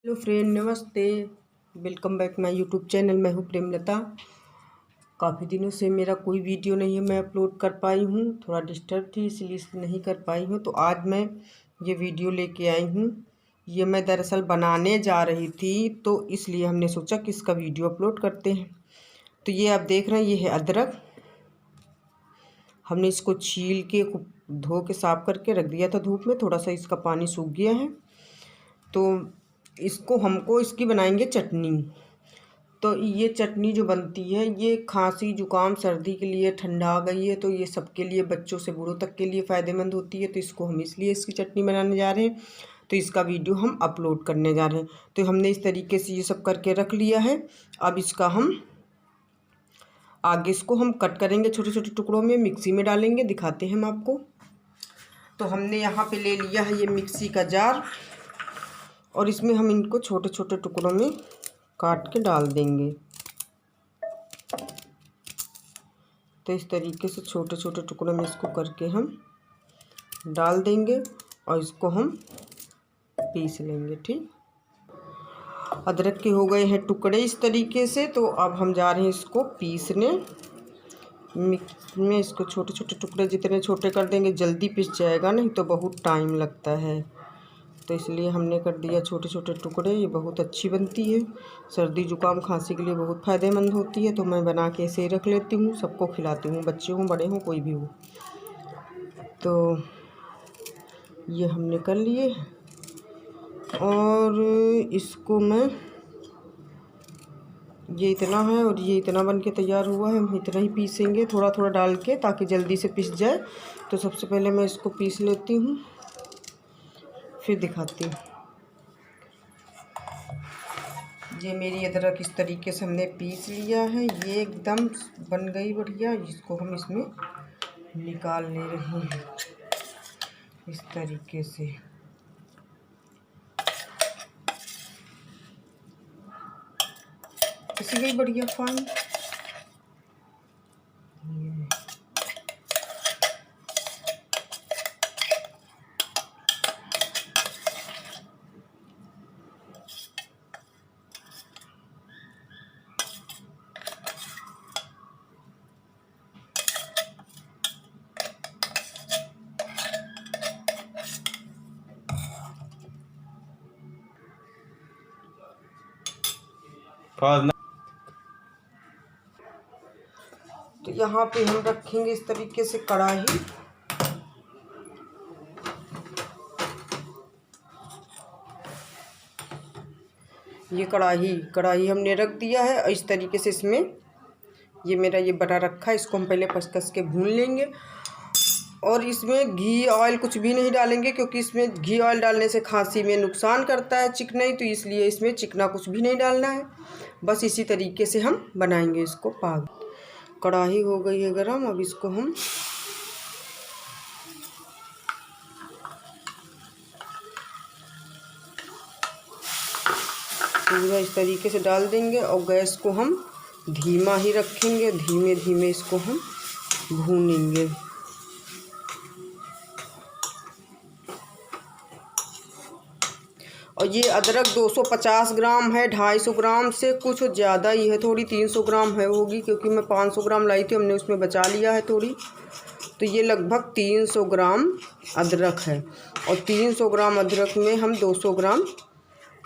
Hello friend, नमस्ते। Welcome back my YouTube channel. मैं हूँ प्रेमलता। काफ़ी दिनों से मेरा कोई वीडियो नहीं है, मैं अपलोड कर पाई हूँ। थोड़ा डिस्टर्ब थी इसलिए नहीं कर पाई हूँ। तो आज मैं ये वीडियो लेके आई हूँ। ये मैं दरअसल बनाने जा रही थी, तो इसलिए हमने सोचा कि इसका वीडियो अपलोड करते हैं। तो ये आप देख रहे हैं, ये है अदरक। हमने इसको छील के धो के साफ़ करके रख दिया था धूप में। थोड़ा सा इसका पानी सूख गया है, तो हमको इसकी बनाएंगे चटनी। तो ये चटनी जो बनती है, ये खांसी जुकाम सर्दी के लिए, ठंडा आ गई है तो ये सबके लिए, बच्चों से बूढ़ों तक के लिए फ़ायदेमंद होती है। तो इसको हम इसलिए इसकी चटनी बनाने जा रहे हैं। तो इसका वीडियो हम अपलोड करने जा रहे हैं। तो हमने इस तरीके से ये सब करके रख लिया है। अब इसका हम आगे इसको हम कट करेंगे छोटे छोटे टुकड़ों में, मिक्सी में डालेंगे, दिखाते हैं हम आपको। तो हमने यहाँ पे ले लिया है ये मिक्सी का जार, और इसमें हम इनको छोटे छोटे टुकड़ों में काट के डाल देंगे। तो इस तरीके से छोटे छोटे टुकड़ों में इसको करके हम डाल देंगे और इसको हम पीस लेंगे। ठीक, अदरक के हो गए हैं टुकड़े इस तरीके से। तो अब हम जा रहे हैं इसको पीसने। मिक्स में इसको छोटे छोटे टुकड़े जितने छोटे कर देंगे जल्दी पिस जाएगा, नहीं तो बहुत टाइम लगता है। तो इसलिए हमने कर दिया छोटे छोटे टुकड़े। ये बहुत अच्छी बनती है, सर्दी जुकाम खांसी के लिए बहुत फ़ायदेमंद होती है। तो मैं बना के ऐसे ही रख लेती हूँ, सबको खिलाती हूँ, बच्चे हों बड़े हों कोई भी हो। तो ये हमने कर लिए, और इसको मैं, ये इतना है और ये इतना बन के तैयार हुआ है। हम इतना ही पीसेंगे थोड़ा थोड़ा डाल के, ताकि जल्दी से पिस जाए। तो सबसे पहले मैं इसको पीस लेती हूँ, फिर दिखाती हूँ। ये मेरी अदरक इस तरीके से हमने पीस लिया है, ये एकदम बन गई बढ़िया। इसको हम इसमें निकाल ले रहे हैं इस तरीके से। पिस गई बढ़िया फाइन। तो यहाँ पे हम रखेंगे इस तरीके से कढ़ाई। ये कढ़ाई हमने रख दिया है इस तरीके से। इसमें ये मेरा ये बटा रखा है, इसको हम पहले कस के भून लेंगे। और इसमें घी ऑयल कुछ भी नहीं डालेंगे, क्योंकि इसमें घी ऑयल डालने से खांसी में नुकसान करता है, चिकनाई। तो इसलिए इसमें चिकना कुछ भी नहीं डालना है। बस इसी तरीके से हम बनाएंगे इसको पाग। कढ़ाई हो गई है गरम। अब इसको हम पूरा इस तरीके से डाल देंगे, और गैस को हम धीमा ही रखेंगे। धीमे धीमे इसको हम भूनेंगे। और ये अदरक 250 ग्राम है, 250 ग्राम से कुछ ज़्यादा ही है, थोड़ी 300 ग्राम है होगी, क्योंकि मैं 500 ग्राम लाई थी, हमने उसमें बचा लिया है थोड़ी। तो ये लगभग 300 ग्राम अदरक है, और 300 ग्राम अदरक में हम 200 ग्राम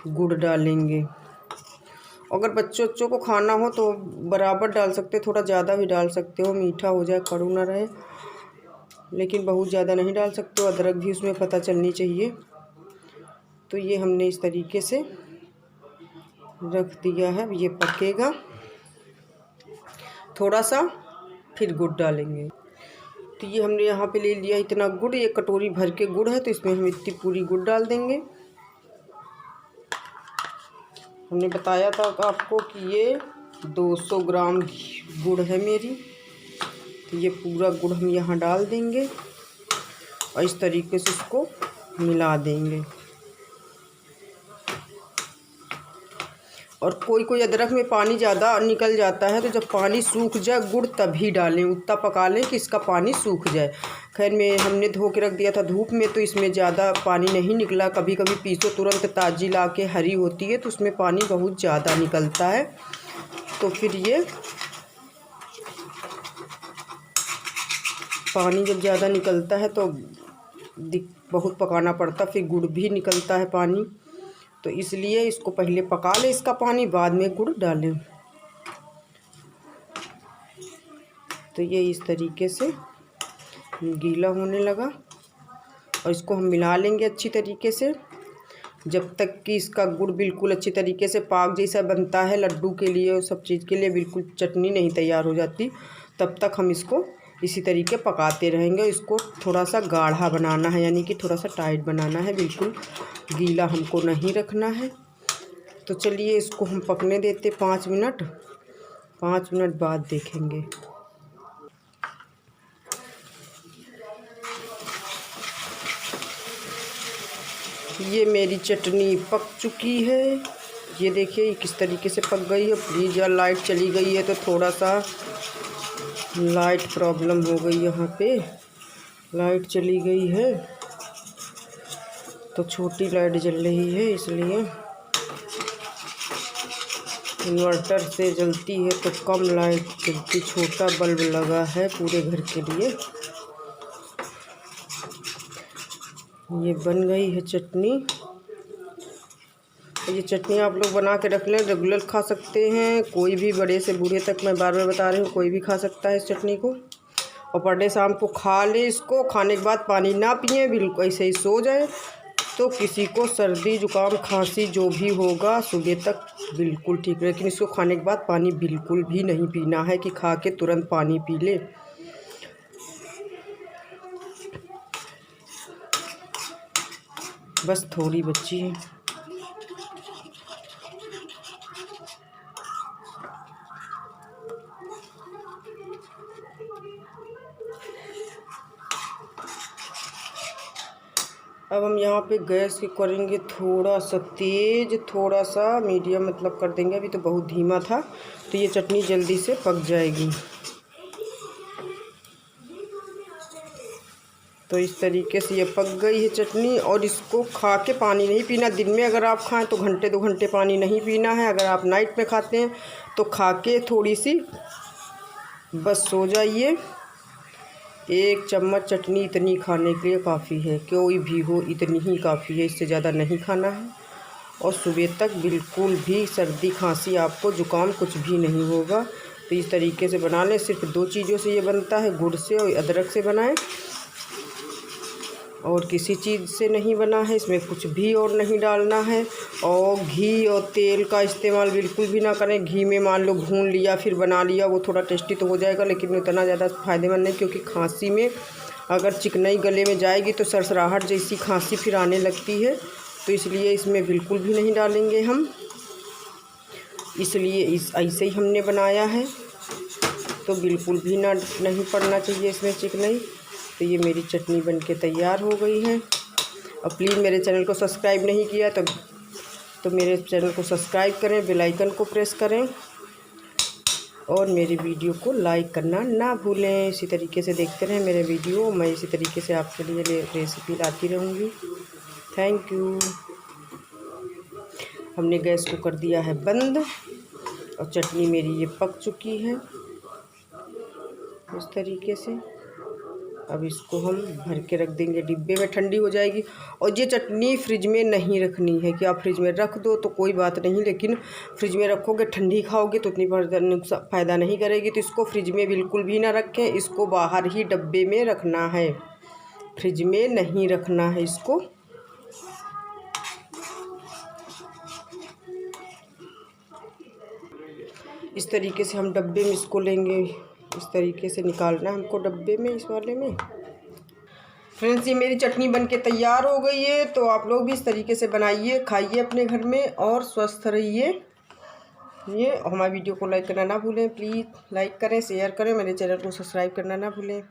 गुड़ डालेंगे। अगर बच्चों को खाना हो तो बराबर डाल सकते, थोड़ा ज़्यादा भी डाल सकते हो, मीठा हो जाए, कड़ू ना रहे। लेकिन बहुत ज़्यादा नहीं डाल सकते हो, अदरक भी उसमें पता चलनी चाहिए। तो ये हमने इस तरीके से रख दिया है। ये पकेगा थोड़ा सा, फिर गुड़ डालेंगे। तो ये हमने यहाँ पे ले लिया इतना गुड़, ये कटोरी भर के गुड़ है, तो इसमें हम इतनी पूरी गुड़ डाल देंगे। हमने बताया था आपको कि ये 200 ग्राम गुड़ है मेरी। तो ये पूरा गुड़ हम यहाँ डाल देंगे, और इस तरीके से इसको मिला देंगे। और कोई अदरक में पानी ज़्यादा निकल जाता है, तो जब पानी सूख जाए गुड़ तभी डालें, उतना पका लें कि इसका पानी सूख जाए। खैर में हमने धो के रख दिया था धूप में, तो इसमें ज़्यादा पानी नहीं निकला। कभी कभी पीसो तुरंत ताज़ी ला के हरी होती है तो उसमें पानी बहुत ज़्यादा निकलता है। तो फिर ये पानी जब ज़्यादा निकलता है तो बहुत पकाना पड़ता, फिर गुड़ भी निकलता है पानी। तो इसलिए इसको पहले पका लें इसका पानी, बाद में गुड़ डालें। तो ये इस तरीके से गीला होने लगा और इसको हम मिला लेंगे अच्छी तरीके से, जब तक कि इसका गुड़ बिल्कुल अच्छी तरीके से पाक जैसा बनता है लड्डू के लिए और सब चीज़ के लिए, बिल्कुल चटनी नहीं तैयार हो जाती, तब तक हम इसको इसी तरीके पकाते रहेंगे। इसको थोड़ा सा गाढ़ा बनाना है, यानी कि थोड़ा सा टाइट बनाना है, बिल्कुल गीला हमको नहीं रखना है। तो चलिए इसको हम पकने देते 5 मिनट। 5 मिनट बाद देखेंगे। ये मेरी चटनी पक चुकी है। ये देखिए किस तरीके से पक गई है। प्लीज़ यार, लाइट चली गई है तो थोड़ा सा लाइट प्रॉब्लम हो गई, यहाँ पे लाइट चली गई है तो छोटी लाइट जल रही है, इसलिए इन्वर्टर से जलती है तो कम लाइट जलती, छोटा बल्ब लगा है पूरे घर के लिए। ये बन गई है चटनी। ये चटनी आप लोग बना के रख लें, रेगुलर खा सकते हैं, कोई भी बड़े से बूढ़े तक, मैं बार बार बता रही हूँ, कोई भी खा सकता है इस चटनी को। और पर डे शाम को खा ले इसको, खाने के बाद पानी ना पिए, बिल्कुल ऐसे ही सो जाए। तो किसी को सर्दी जुकाम खांसी जो भी होगा सुबह तक बिल्कुल ठीक है, लेकिन इसको खाने के बाद पानी बिल्कुल भी नहीं पीना है कि खा के तुरंत पानी पी ले। बस थोड़ी बची है। अब हम यहाँ पे गैस के करेंगे थोड़ा सा तेज़, थोड़ा सा मीडियम मतलब कर देंगे, अभी तो बहुत धीमा था, तो ये चटनी जल्दी से पक जाएगी। तो इस तरीके से ये पक गई है चटनी। और इसको खा के पानी नहीं पीना। दिन में अगर आप खाएं तो घंटे 2 घंटे पानी नहीं पीना है। अगर आप नाइट में खाते हैं तो खा के थोड़ी सी बस सो जाइए। 1 चम्मच चटनी इतनी खाने के लिए काफ़ी है, कोई भी हो इतनी ही काफ़ी है, इससे ज़्यादा नहीं खाना है। और सुबह तक बिल्कुल भी सर्दी खांसी आपको जुकाम कुछ भी नहीं होगा। तो इस तरीके से बना लें। सिर्फ 2 चीज़ों से ये बनता है, गुड़ से और अदरक से बनाएं, और किसी चीज़ से नहीं बना है। इसमें कुछ भी और नहीं डालना है। और घी और तेल का इस्तेमाल बिल्कुल भी ना करें। घी में मान लो भून लिया फिर बना लिया, वो थोड़ा टेस्टी तो हो जाएगा लेकिन उतना ज़्यादा फ़ायदेमंद नहीं, क्योंकि खांसी में अगर चिकनाई गले में जाएगी तो सरसराहट जैसी खांसी फिर आने लगती है। तो इसलिए इसमें बिल्कुल भी नहीं डालेंगे हम, इसलिए ऐसे ही हमने बनाया है। तो बिल्कुल भी नहीं पड़ना चाहिए इसमें चिकनाई। तो ये मेरी चटनी बनके तैयार हो गई है। और प्लीज़ मेरे चैनल को सब्सक्राइब नहीं किया तो मेरे चैनल को सब्सक्राइब करें, बेल आइकन को प्रेस करें और मेरी वीडियो को लाइक करना ना भूलें। इसी तरीके से देखते रहें मेरे वीडियो, मैं इसी तरीके से आपके लिए रेसिपी लाती रहूँगी। Thank you. हमने गैस को कर दिया है बंद और चटनी मेरी ये पक चुकी है इस तरीके से। अब इसको हम भर के रख देंगे डिब्बे में, ठंडी हो जाएगी। और ये चटनी फ्रिज में नहीं रखनी है कि आप फ्रिज में रख दो तो कोई बात नहीं, लेकिन फ्रिज में रखोगे ठंडी खाओगे तो उतनी फ़ायदा नहीं करेगी। तो इसको फ्रिज में बिल्कुल भी ना रखें, इसको बाहर ही डब्बे में रखना है, फ्रिज में नहीं रखना है इसको। इस तरीके से हम डब्बे में इसको लेंगे, इस तरीके से निकालना है हमको डब्बे में, इस वाले में। फ्रेंड्स ये मेरी चटनी बनके तैयार हो गई है। तो आप लोग भी इस तरीके से बनाइए, खाइए अपने घर में और स्वस्थ रहिए। ये हमारी वीडियो को लाइक करना ना भूलें, प्लीज़ लाइक करें, शेयर करें, मेरे चैनल को सब्सक्राइब करना ना भूलें।